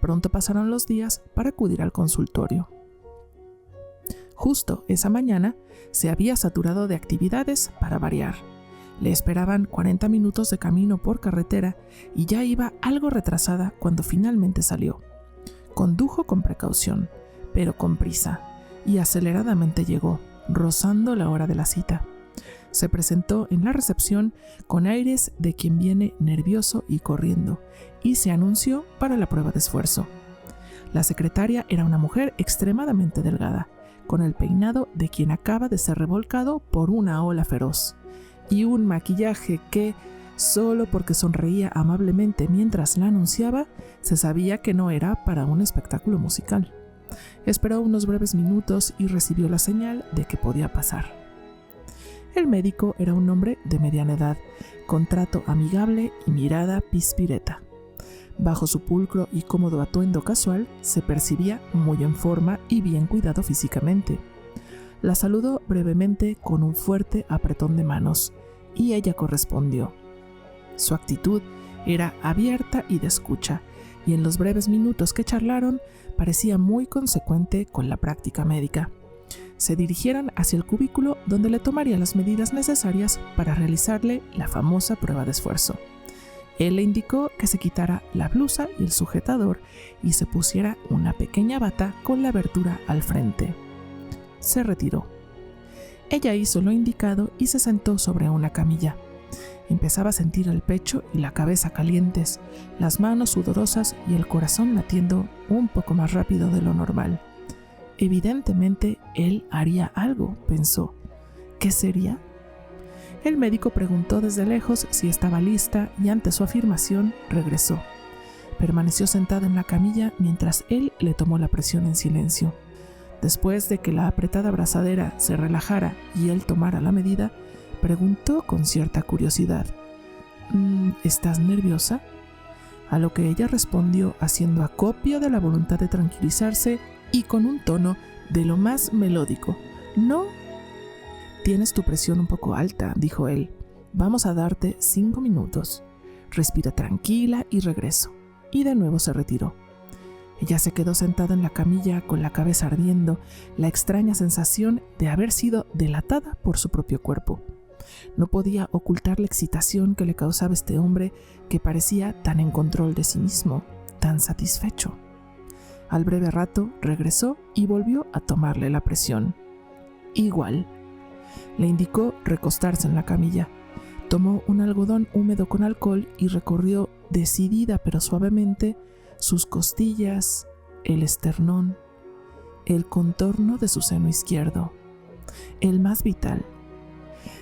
Pronto pasaron los días para acudir al consultorio. Justo esa mañana se había saturado de actividades para variar. Le esperaban 40 minutos de camino por carretera y ya iba algo retrasada cuando finalmente salió. Condujo con precaución, pero con prisa, y aceleradamente llegó, rozando la hora de la cita. Se presentó en la recepción con aires de quien viene nervioso y corriendo, y se anunció para la prueba de esfuerzo. La secretaria era una mujer extremadamente delgada, con el peinado de quien acaba de ser revolcado por una ola feroz, y un maquillaje que, solo porque sonreía amablemente mientras la anunciaba, se sabía que no era para un espectáculo musical. Esperó unos breves minutos y recibió la señal de que podía pasar. El médico era un hombre de mediana edad, con trato amigable y mirada pispireta. Bajo su pulcro y cómodo atuendo casual, se percibía muy en forma y bien cuidado físicamente. La saludó brevemente con un fuerte apretón de manos, y ella correspondió. Su actitud era abierta y de escucha, y en los breves minutos que charlaron parecía muy consecuente con la práctica médica. Se dirigieron hacia el cubículo donde le tomaría las medidas necesarias para realizarle la famosa prueba de esfuerzo. Él le indicó que se quitara la blusa y el sujetador y se pusiera una pequeña bata con la abertura al frente. Se retiró. Ella hizo lo indicado y se sentó sobre una camilla. Empezaba a sentir el pecho y la cabeza calientes, las manos sudorosas y el corazón latiendo un poco más rápido de lo normal. Evidentemente, él haría algo, pensó. ¿Qué sería? El médico preguntó desde lejos si estaba lista y ante su afirmación regresó. Permaneció sentada en la camilla mientras él le tomó la presión en silencio. Después de que la apretada abrazadera se relajara y él tomara la medida, preguntó con cierta curiosidad: ¿Estás nerviosa? A lo que ella respondió haciendo acopio de la voluntad de tranquilizarse y con un tono de lo más melódico: No. Tienes tu presión un poco alta, dijo él. Vamos a darte 5 minutos. Respira tranquila y regreso. Y de nuevo se retiró. Ella se quedó sentada en la camilla con la cabeza ardiendo, la extraña sensación de haber sido delatada por su propio cuerpo. No podía ocultar la excitación que le causaba este hombre que parecía tan en control de sí mismo, tan satisfecho. Al breve rato regresó y volvió a tomarle la presión. Igual. Le indicó recostarse en la camilla. Tomó un algodón húmedo con alcohol y recorrió decidida pero suavemente sus costillas, el esternón, el contorno de su seno izquierdo, el más vital.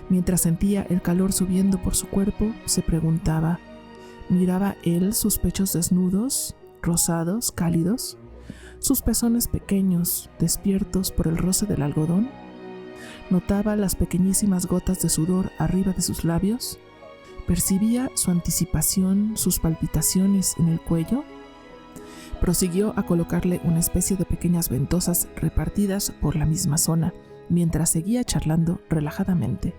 Mientras sentía el calor subiendo por su cuerpo, se preguntaba: ¿miraba él sus pechos desnudos, rosados, cálidos? ¿Sus pezones pequeños, despiertos por el roce del algodón? ¿Notaba las pequeñísimas gotas de sudor arriba de sus labios? ¿Percibía su anticipación, sus palpitaciones en el cuello? Prosiguió a colocarle una especie de pequeñas ventosas repartidas por la misma zona, mientras seguía charlando relajadamente.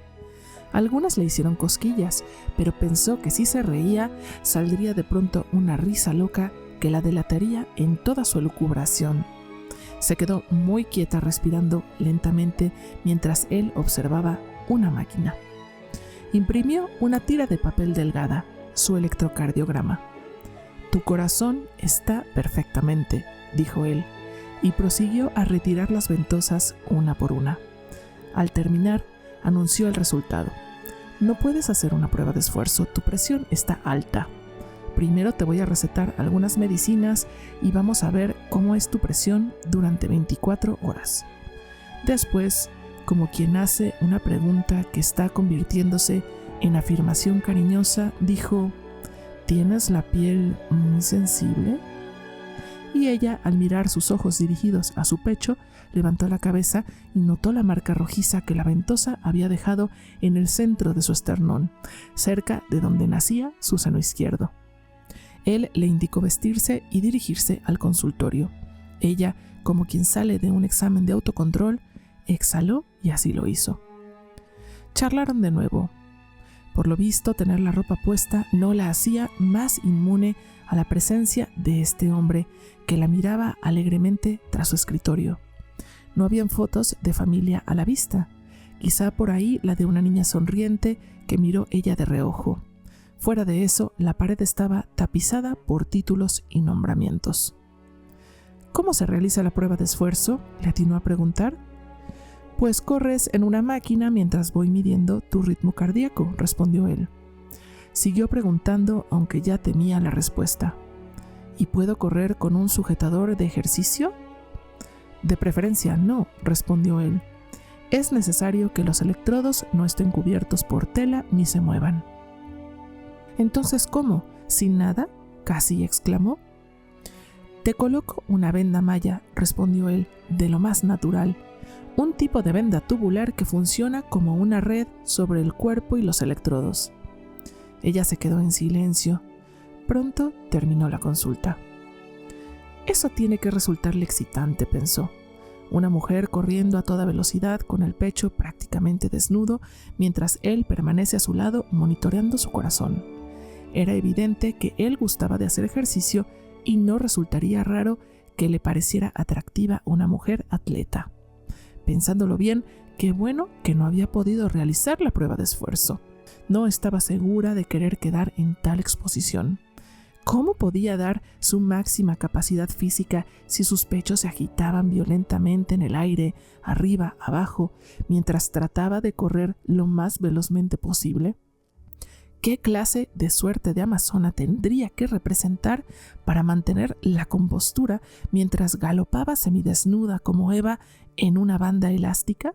Algunas le hicieron cosquillas, pero pensó que si se reía, saldría de pronto una risa loca que la delataría en toda su elucubración. Se quedó muy quieta respirando lentamente mientras él observaba una máquina. Imprimió una tira de papel delgada, su electrocardiograma. «Tu corazón está perfectamente», dijo él, y prosiguió a retirar las ventosas una por una. Al terminar, anunció el resultado. «No puedes hacer una prueba de esfuerzo, tu presión está alta. Primero te voy a recetar algunas medicinas y vamos a ver cómo es tu presión durante 24 horas. Después, como quien hace una pregunta que está convirtiéndose en afirmación cariñosa, dijo: ¿Tienes la piel muy sensible?» Y ella, al mirar sus ojos dirigidos a su pecho, levantó la cabeza y notó la marca rojiza que la ventosa había dejado en el centro de su esternón, cerca de donde nacía su seno izquierdo. Él le indicó vestirse y dirigirse al consultorio. Ella, como quien sale de un examen de autocontrol, exhaló y así lo hizo. Charlaron de nuevo. Por lo visto, tener la ropa puesta no la hacía más inmune a la presencia de este hombre que la miraba alegremente tras su escritorio. No habían fotos de familia a la vista, quizá por ahí la de una niña sonriente que miró ella de reojo. Fuera de eso, la pared estaba tapizada por títulos y nombramientos. «¿Cómo se realiza la prueba de esfuerzo?», le atinó a preguntar. «Pues corres en una máquina mientras voy midiendo tu ritmo cardíaco», respondió él. Siguió preguntando, aunque ya temía la respuesta. «¿Y puedo correr con un sujetador de ejercicio?». «De preferencia no», respondió él. «Es necesario que los electrodos no estén cubiertos por tela ni se muevan». «¿Entonces cómo? ¿Sin nada?», casi exclamó. Te coloco una venda malla, respondió él, de lo más natural. Un tipo de venda tubular que funciona como una red sobre el cuerpo y los electrodos. Ella se quedó en silencio. Pronto terminó la consulta. Eso tiene que resultarle excitante, pensó. Una mujer corriendo a toda velocidad con el pecho prácticamente desnudo mientras él permanece a su lado monitoreando su corazón. Era evidente que él gustaba de hacer ejercicio y no resultaría raro que le pareciera atractiva una mujer atleta. Pensándolo bien, qué bueno que no había podido realizar la prueba de esfuerzo. No estaba segura de querer quedar en tal exposición. ¿Cómo podía dar su máxima capacidad física si sus pechos se agitaban violentamente en el aire, arriba, abajo, mientras trataba de correr lo más velozmente posible? ¿Qué clase de suerte de amazona tendría que representar para mantener la compostura mientras galopaba semidesnuda como Eva en una banda elástica?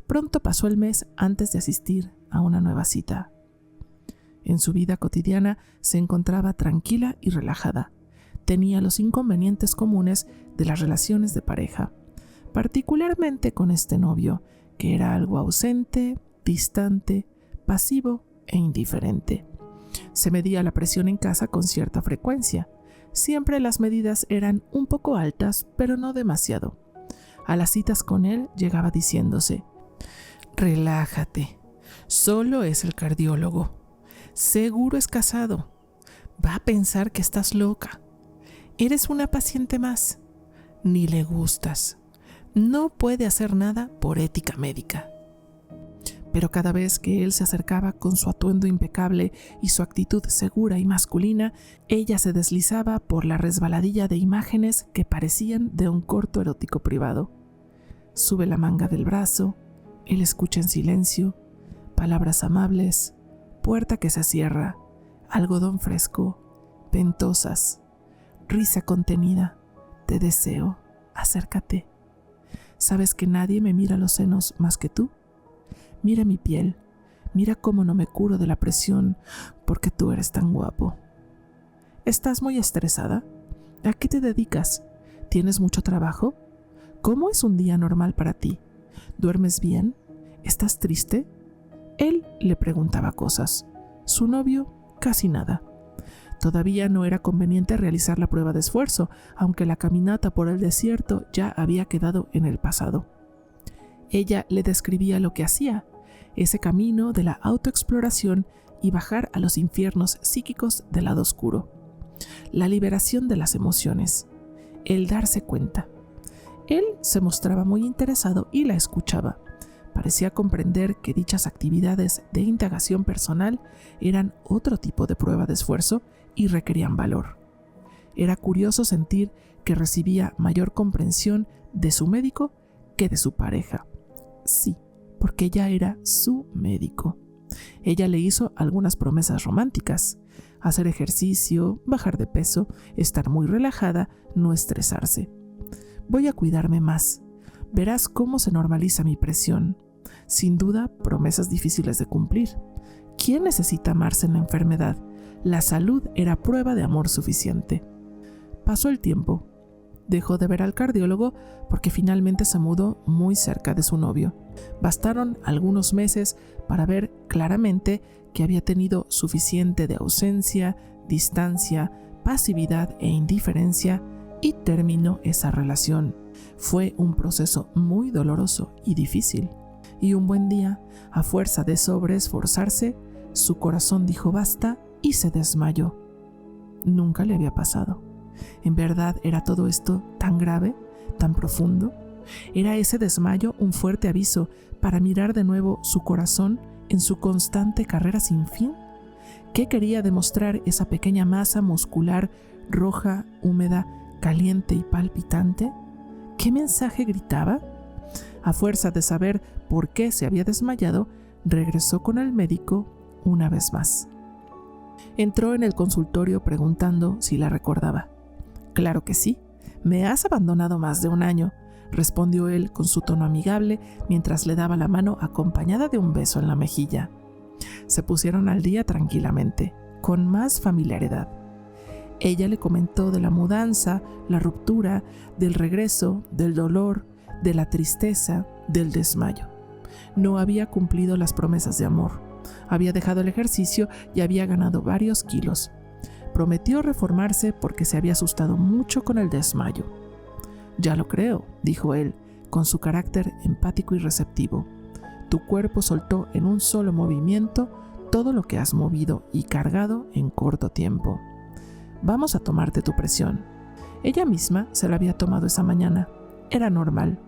Pronto pasó el mes antes de asistir a una nueva cita. En su vida cotidiana se encontraba tranquila y relajada. Tenía los inconvenientes comunes de las relaciones de pareja, particularmente con este novio, que era algo ausente, distante, pasivo e indiferente. Se medía la presión en casa con cierta frecuencia. Siempre las medidas eran un poco altas, pero no demasiado. A las citas con él llegaba diciéndose: «Relájate, solo es el cardiólogo. Seguro es casado. Va a pensar que estás loca. Eres una paciente más. Ni le gustas. No puede hacer nada por ética médica». Pero cada vez que él se acercaba con su atuendo impecable y su actitud segura y masculina, ella se deslizaba por la resbaladilla de imágenes que parecían de un corto erótico privado. Sube la manga del brazo, él escucha en silencio, palabras amables, puerta que se cierra, algodón fresco, ventosas, risa contenida, te deseo, acércate. ¿Sabes que nadie me mira los senos más que tú? Mira mi piel, mira cómo no me curo de la presión porque tú eres tan guapo. ¿Estás muy estresada? ¿A qué te dedicas? ¿Tienes mucho trabajo? ¿Cómo es un día normal para ti? ¿Duermes bien? ¿Estás triste? Él le preguntaba cosas. Su novio, casi nada. Todavía no era conveniente realizar la prueba de esfuerzo, aunque la caminata por el desierto ya había quedado en el pasado. Ella le describía lo que hacía, ese camino de la autoexploración y bajar a los infiernos psíquicos del lado oscuro. La liberación de las emociones, el darse cuenta. Él se mostraba muy interesado y la escuchaba. Parecía comprender que dichas actividades de indagación personal eran otro tipo de prueba de esfuerzo y requerían valor. Era curioso sentir que recibía mayor comprensión de su médico que de su pareja. Sí, porque ella era su médico. Ella le hizo algunas promesas románticas: hacer ejercicio, bajar de peso, estar muy relajada, no estresarse. Voy a cuidarme más. Verás cómo se normaliza mi presión. Sin duda, promesas difíciles de cumplir. ¿Quién necesita amarse en la enfermedad? La salud era prueba de amor suficiente. Pasó el tiempo. Dejó de ver al cardiólogo porque finalmente se mudó muy cerca de su novio. Bastaron algunos meses para ver claramente que había tenido suficiente de ausencia, distancia, pasividad e indiferencia y terminó esa relación. Fue un proceso muy doloroso y difícil. Y un buen día, a fuerza de sobreesforzarse, su corazón dijo basta y se desmayó. Nunca le había pasado. ¿En verdad era todo esto tan grave, tan profundo? ¿Era ese desmayo un fuerte aviso para mirar de nuevo su corazón en su constante carrera sin fin? ¿Qué quería demostrar esa pequeña masa muscular roja, húmeda, caliente y palpitante? ¿Qué mensaje gritaba? A fuerza de saber por qué se había desmayado, regresó con el médico una vez más. Entró en el consultorio preguntando si la recordaba. «Claro que sí, me has abandonado más de un año», respondió él con su tono amigable mientras le daba la mano acompañada de un beso en la mejilla. Se pusieron al día tranquilamente, con más familiaridad. Ella le comentó de la mudanza, la ruptura, del regreso, del dolor, de la tristeza, del desmayo. No había cumplido las promesas de amor. Había dejado el ejercicio y había ganado varios kilos. Prometió reformarse porque se había asustado mucho con el desmayo. «Ya lo creo», dijo él, con su carácter empático y receptivo. «Tu cuerpo soltó en un solo movimiento todo lo que has movido y cargado en corto tiempo. Vamos a tomarte tu presión». Ella misma se la había tomado esa mañana. Era normal.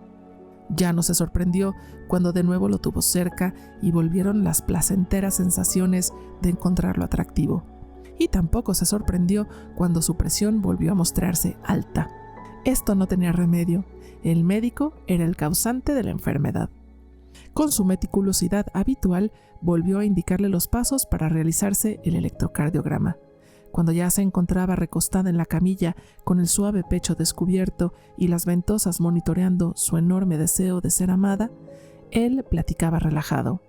Ya no se sorprendió cuando de nuevo lo tuvo cerca y volvieron las placenteras sensaciones de encontrarlo atractivo. Y tampoco se sorprendió cuando su presión volvió a mostrarse alta. Esto no tenía remedio. El médico era el causante de la enfermedad. Con su meticulosidad habitual, volvió a indicarle los pasos para realizarse el electrocardiograma. Cuando ya se encontraba recostada en la camilla con el suave pecho descubierto y las ventosas monitoreando su enorme deseo de ser amada, él platicaba relajado.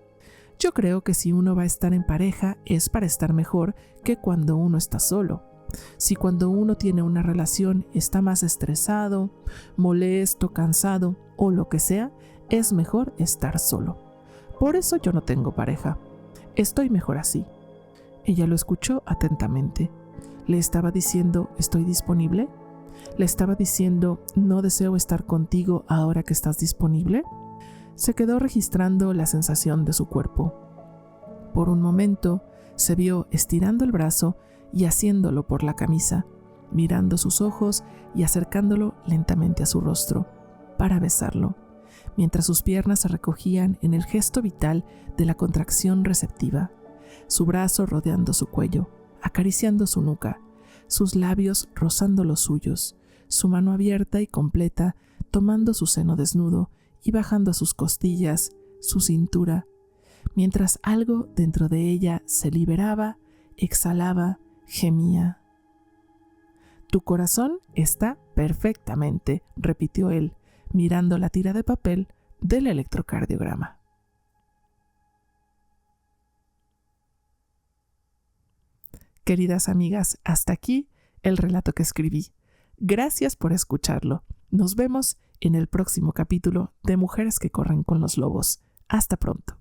«Yo creo que si uno va a estar en pareja es para estar mejor que cuando uno está solo. Si cuando uno tiene una relación está más estresado, molesto, cansado o lo que sea, es mejor estar solo. Por eso yo no tengo pareja. Estoy mejor así». Ella lo escuchó atentamente. ¿Le estaba diciendo «estoy disponible»? ¿Le estaba diciendo «no deseo estar contigo ahora que estás disponible»? Se quedó registrando la sensación de su cuerpo. Por un momento se vio estirando el brazo y haciéndolo por la camisa, mirando sus ojos y acercándolo lentamente a su rostro para besarlo, mientras sus piernas se recogían en el gesto vital de la contracción receptiva, su brazo rodeando su cuello, acariciando su nuca, sus labios rozando los suyos, su mano abierta y completa tomando su seno desnudo y bajando a sus costillas, su cintura, mientras algo dentro de ella se liberaba, exhalaba, gemía. «Tu corazón está perfectamente», repitió él, mirando la tira de papel del electrocardiograma. Queridas amigas, hasta aquí el relato que escribí. Gracias por escucharlo. Nos vemos en el próximo capítulo de Mujeres que corren con los lobos. Hasta pronto.